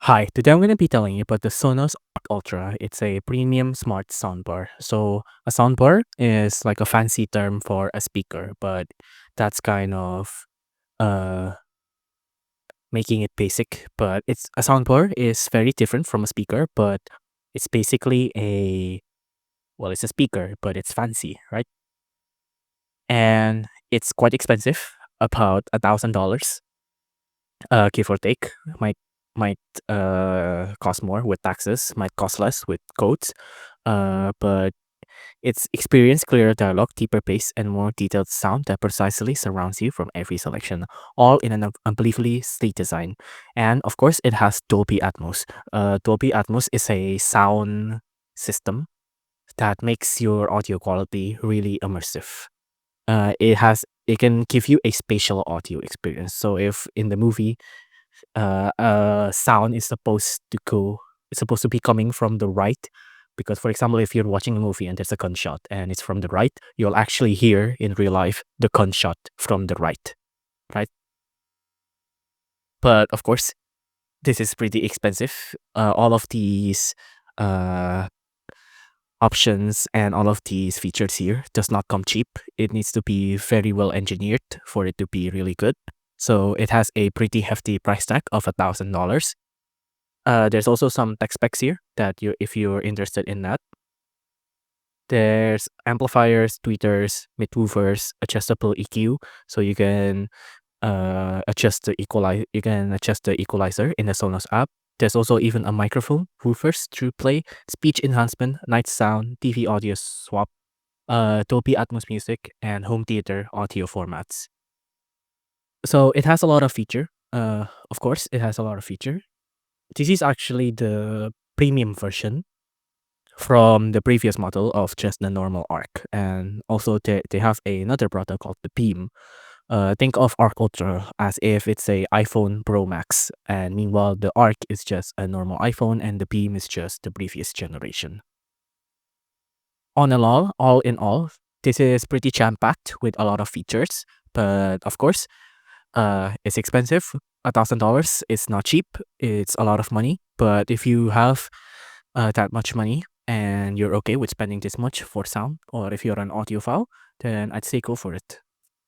Hi, today I'm going to be telling you about the Sonos Arc Ultra. It's a premium smart soundbar. So, a soundbar is like a fancy term for a speaker, but that's kind of uh making it basic. But it's a soundbar is very different from a speaker, but it's basically it's a speaker, but it's fancy, right? And it's quite expensive, about $1,000, give or take. Might cost more with taxes, might cost less with codes. But it's experience clearer dialogue, deeper bass, and more detailed sound that precisely surrounds you from every selection, all in an unbelievably sleek design. And of course, it has Dolby Atmos. Dolby Atmos is a sound system that makes your audio quality really immersive. It can give you a spatial audio experience. So if in the movie sound is supposed to be coming from the right, because for example, if you're watching a movie and there's a gunshot and it's from the right, you'll actually hear in real life the gunshot from the right? But of course, this is pretty expensive. All of these uh options and all of these features here does not come cheap. It needs to be very well engineered for it to be really good. So it has a pretty hefty price tag of $1,000. There's also some tech specs here that if you're interested in that. There's amplifiers, tweeters, midwoofers, adjustable EQ, so you can adjust the equalizer in the Sonos app. There's also even a microphone, woofers, true play, speech enhancement, night sound, TV audio swap, Dolby Atmos music, and home theater audio formats. So it has a lot of feature. Of course, it has a lot of feature. This is actually the premium version from the previous model of just the normal Arc. And also they have another product called the Beam. Think of Arc Ultra as if it's a iPhone Pro Max, and meanwhile the Arc is just a normal iPhone and the Beam is just the previous generation. All in all, this is pretty jam-packed with a lot of features, but of course, it's expensive. $1,000 is not cheap. It's a lot of money, but if you have that much money and you're okay with spending this much for sound, or if you're an audiophile, then I'd say go for it.